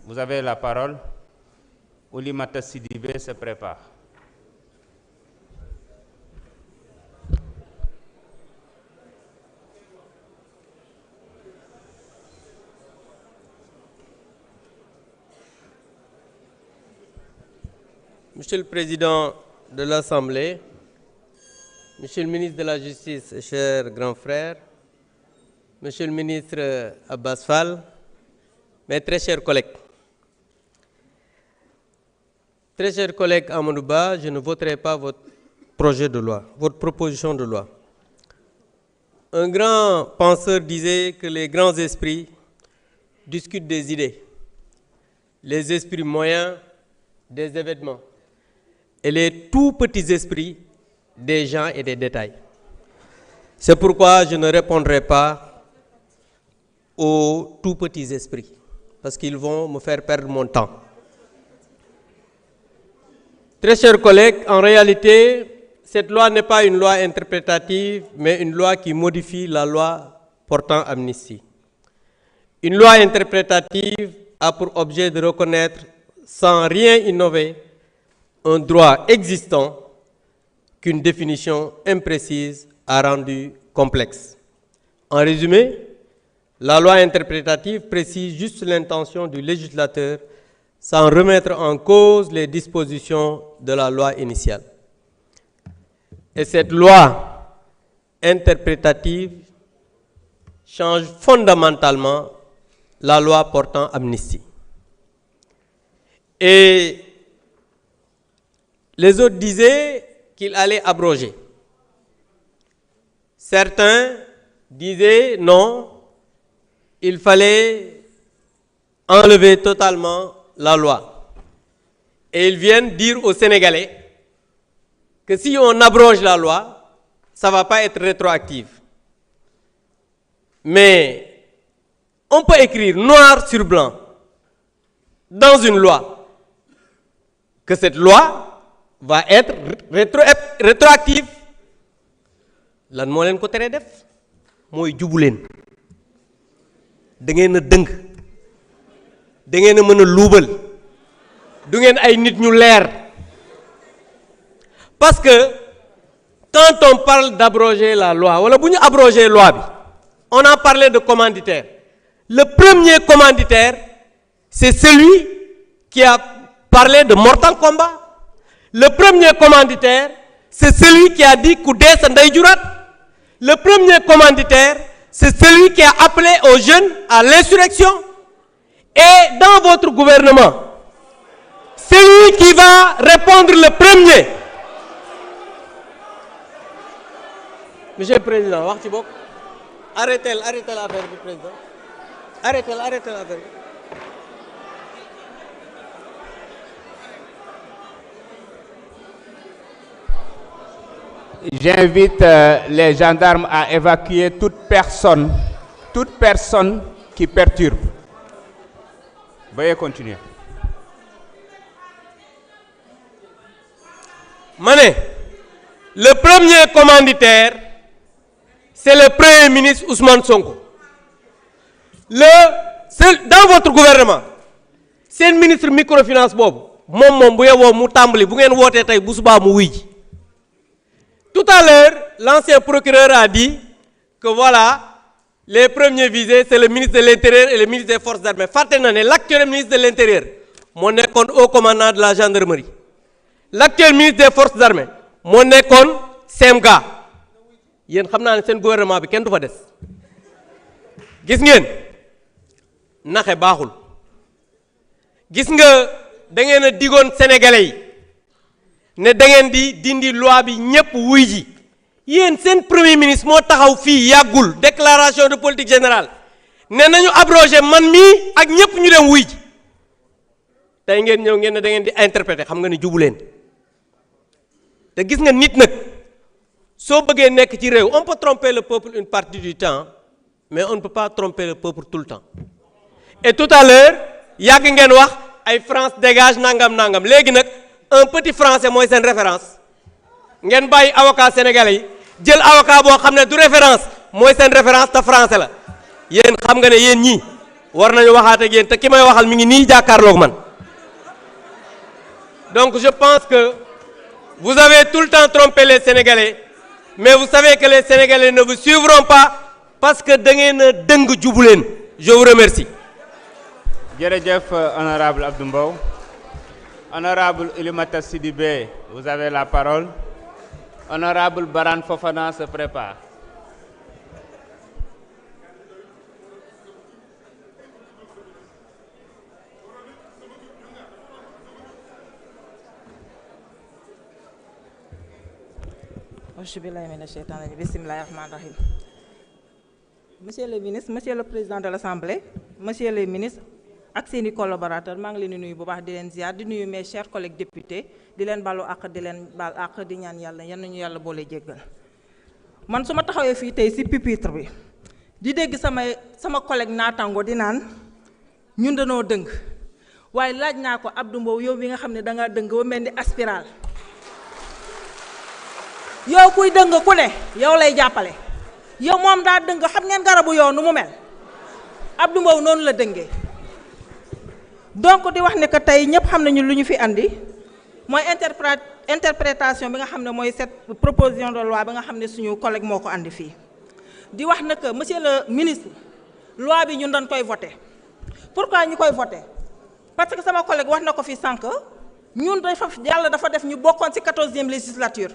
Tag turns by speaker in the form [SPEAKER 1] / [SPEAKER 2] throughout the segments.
[SPEAKER 1] vous avez la parole. Oulimata Sidibé se prépare.
[SPEAKER 2] Monsieur le Président de l'Assemblée, Monsieur le ministre de la Justice, cher grand frère, Monsieur le ministre Abbas Fall, mes très chers collègues. Très chers collègues Amadou Ba, je ne voterai pas votre projet de loi, votre proposition de loi. Un grand penseur disait que les grands esprits discutent des idées, les esprits moyens des événements et les tout petits esprits des gens et des détails. C'est pourquoi je ne répondrai pas aux tout petits esprits, parce qu'ils vont me faire perdre mon temps. Très chers collègues, en réalité, cette loi n'est pas une loi interprétative, mais une loi qui modifie la loi portant amnistie. Une loi interprétative a pour objet de reconnaître, sans rien innover, un droit existant qu'une définition imprécise a rendu complexe. En résumé, la loi interprétative précise juste l'intention du législateur sans remettre en cause les dispositions de la loi initiale. Et cette loi interprétative change fondamentalement la loi portant amnistie. Et les autres disaient qu'il allait abroger. Certains disaient non, il fallait enlever totalement la loi. Et ils viennent dire aux Sénégalais que si on abroge la loi, ça ne va pas être rétroactif. Mais on peut écrire noir sur blanc dans une loi que cette loi va être rétroactive. Lan moo leen ko teree def mooy jubu leen da ngeen a dëng da ngeen a mën a luubal du ngeen ay nit ñu leer. Parce que quand on parle d'abroger la loi wala bu ñu abroger loi bi on a parlé de commanditaire. Le premier commanditaire c'est celui qui a parlé de Mortal Kombat. Le premier commanditaire, c'est celui qui a dit Koudé Sanday Jurat. Le premier commanditaire, c'est celui qui a appelé aux jeunes à l'insurrection. Et dans votre gouvernement, celui qui va répondre le premier. Monsieur le Président, arrêtez l'affaire du Président. Arrêtez l'affaire.
[SPEAKER 1] J'invite les gendarmes à évacuer toute personne qui perturbe. Veuillez continuer.
[SPEAKER 2] Mané, le premier commanditaire, c'est le Premier ministre Ousmane Sonko. Dans votre gouvernement, c'est le ministre microfinance Bob. Tout à l'heure, l'ancien procureur a dit que voilà, les premiers visés, c'est le ministre de l'Intérieur et le ministre des Forces armées. L'actuel ministre de l'Intérieur, mon haut commandant de la gendarmerie. L'actuel ministre des Forces armées, mon Semga. Yen xamna ne sen gouvernement bi ken du fa dess. Gis ngeen naxé baxul. Gis nga da ngeen a digoon sénégalais yi ne da ngeen di dindi loi bi ñepp wuy ji. Yeen sen premier ministre mo taxaw fi yagul déclaration de politique générale ne nañu abroger man mi ak ñepp ñu dem wuy ji. Tay ngeen ñew ngeen ne da ngeen di interpréter xam nga ni jubu leen. Te gis nga nit nak so bëggee nekk ci réew on peut tromper le peuple une partie du temps mais on ne peut pas tromper le peuple tout le temps. Et tout à l'heure yàgg ngeen wax ay France dégage nangam nangam léegi nag un petit français mooy seen référence ngeen bàyyi avocat sénégalais yi jël avocat boo xam ne du référence mooy seen référence te français la yéen xam nga ne yéen ñii war nañu waxaat ak yéen te ki may waxal mi ngi nii jàkkaarloog man. Donc je pense que vous avez tout le temps trompé les Sénégalais, mais vous savez que les Sénégalais ne vous suivront pas parce que da ngeen a dëng jubu leen. Je vous remercie.
[SPEAKER 1] Jërëjëf honorable Abdou Mbow. Honorable Oulimata Sidibé, vous avez la parole. Honorable Barham Fofana se prépare.
[SPEAKER 3] Monsieur le ministre, monsieur le président de l'Assemblée, monsieur le ministre ak seeni collaborateurs maa ngi leen di nuyu bu baax di leen ziar di nuyu mes chers collègues députés di leen balu àq di leen baal àq di ñaan yàlla yan nañu yàlla boole jéggal. Man su ma taxawee fii tey ci pupitre bi di dégg sama collègue naataango di naan ñun dañoo dëng waaye laaj naa ko Abdou Mbow yow bi nga xam ne dangaa dëng ba mel ni aspiral yow kuy dëng ku ne yow lay jàppale yow moom daa dëng xam ngeen garabu yow nu mu mel Abdou Mbow noonu la dëngee. Donc di wax ne que tey ñëpp xam nañu lu ñu fi andi mooy interprétation bi nga xam ne mooy cette proposition de loi bi nga xam ne suñu collègue moo ko andi fii di wax ne que monsieur le ministre loi bi ñun dañ koy voté. Pourquoi ñu koy voté parce que sama collègue wax na ko fi sànq ñun yàlla dafa def ñu bokkoon ci 14e législature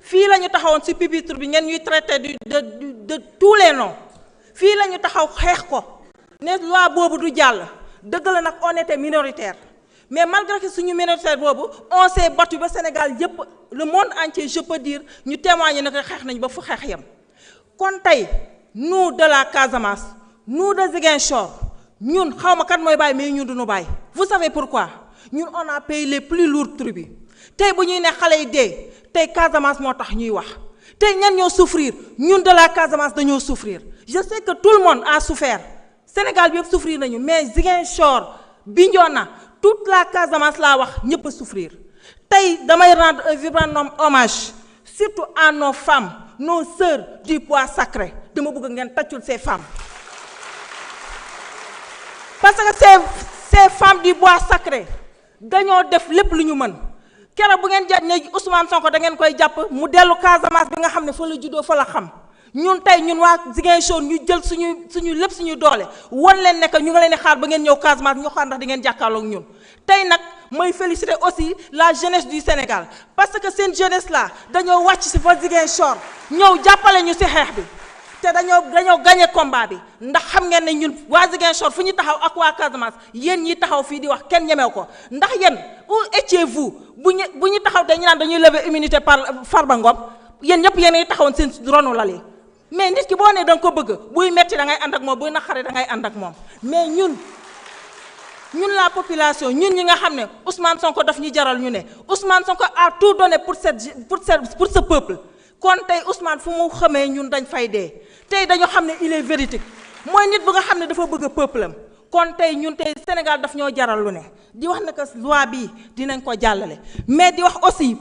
[SPEAKER 3] fii la ñu taxawoon ci pupitre bi ngeen ñuy traité de tous les noms fii la ñu taxaw xeex ko ne loi boobu du jàll. dëgg la nag on était minoritaire mais malgré que suñu minoritaire boobu on s'est battu ba Sénégal yépp le monde entier je peux dire ñu témoigner ne que xeex nañ ba fu xeex yam kon tey nous de la Casamance nous de Ziguinchor ñun xaw ma kat mooy bàyyi mais ñun duñu bàyyi. Vous savez pourquoi ñun on a payé les plus lourds tributs tey bu ñuy ne xale yi dee tey Casamance moo tax ñuy wax tey ñan ñoo souffrir ñun de la Casamance dañoo souffrir je sais que tout le monde a souffert. Sénégal bi yëpp souffrir nañu mais Ziguinchor Bignona toute la Casamance laa wax ñëpp a souffrir tey damay rendre un vibrant hommage surtout à nos femmes nos sœurs du bois sacré dama bëgg ngeen tàccul ces femmes parce que ces femmes du bois sacré dañoo def lépp lu ñu mën keroog bu ngeen jàpp ne Ousmane Sonko da ngeen koy jàpp mu dellu Casamance bi nga xam ne fa la juddoo fa la xam. ñun tey ñun waa Ziguinchor ñu jël suñu lépp suñu doole wan leen ne que ñu ngi leen di xaar ba ngeen ñëw Casamance ñu xaar ndax di ngeen jàkkaarloo ak ñun tey nag mooy féliciter aussi la jeunesse du Sénégal parce que seen jeunesse là dañoo wàcc ci fa Ziguinchor ñëw jàppale ñu ci xeex bi te dañoo gagné combat bi ndax xam ngeen ne ñun waa Ziguinchor fu ñu taxaw ak waa Casamance yéen ñi taxaw fii di wax kenn ñemew ko ndax yéen où étiez-vous bu ñu taxaw dañu naan dañuy lever immunité par Farba Ngom yéen ñëpp yéen a taxawoon seen ronu lal mais nit ki boo nee da nga ko bëgg buy metti da ngay ànd ak moom buy naqare da ngay ànd ak moom mais ñun la population ñun ñi nga xam ne Ousmane Sonko daf ñu jaral ñu ne Ousmane Sonko a tout donné pour ce peuple kon tey Ousmane fu mu xamee ñun dañ fay dee tey dañoo xam ne il est véridique mooy nit bu nga xam ne dafa bëgg peuple am kon tey ñun tey Sénégal daf ñoo jaral lu ne di wax ne que loi bii dinañ ko jàllale mais di wax aussi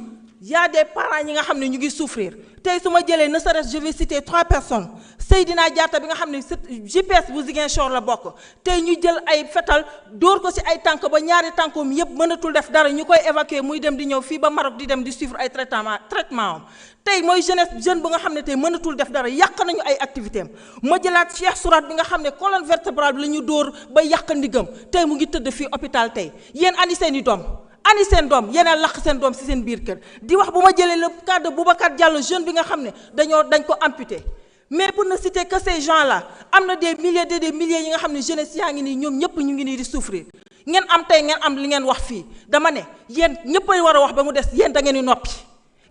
[SPEAKER 3] y a des parents ñi nga xam ne ñu ngi souffrir tey su ma jëlee ne serait-ce je vais citer 3 personnes Seydina Diatta bi nga xam ne GPS bu Ziguinchor la bokk tey ñu jël ay fetal dóor ko ci ay tànk ba ñaari tànkoom yépp mënatul def dara ñu koy évacuer muy dem di ñëw fii ba Maroc di dem di suivre ay traitement am tey mooy jeune bu nga xam ne tey mënatul def dara yàq nañu ay activité am ma jëlaat Cheikh Sourat bi nga xam ne colonne vertébrale bi la ñu dóor ba yàq ndigam tey mu ngi tëdd fii hôpital tey yéen andi seen i doom ani seen doom yéen a laq seen doom ci seen biir kër di wax bu ma jëlee le cas de Boubacar Diallo jeune bi nga xam ne dañ ko amputé mais pour ne citer que ces gens là am na des milliers yi nga xam ne jeunesse yaa ngi nii ñoom ñëpp ñu ngi nii di souffrir ngeen am tey ngeen am li ngeen wax fii dama ne yéen ñëpp a war a wax ba mu des yéen da ngeen di noppi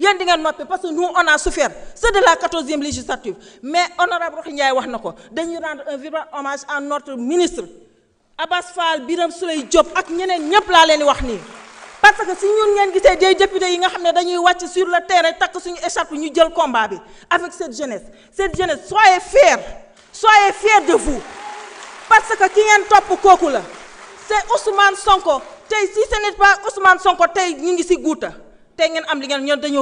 [SPEAKER 3] yéen di ngeen noppi parce que nous on a souffert c'est de la 14e législature mais honorable Rokhaya Ndiaye wax na ko dañuy rendre un vibrant hommage à notre ministre Abass Fall Birame Souleye Diop ak ñeneen ñëpp laa leen di wax nii. parce que si ñun ngeen gisee des députés yi nga xam ne dañuy wàcc sur le terrain takk suñu écharpe ñu jël combat bi avec cette jeunesse soyez fiers de vous parce que ki ngeen topp kooku la c'est Ousmane Sonko tey si ce n'est pas Ousmane Sonko tey ñu ngi si guuta tey ngeen am li ngeen ñoom dañoo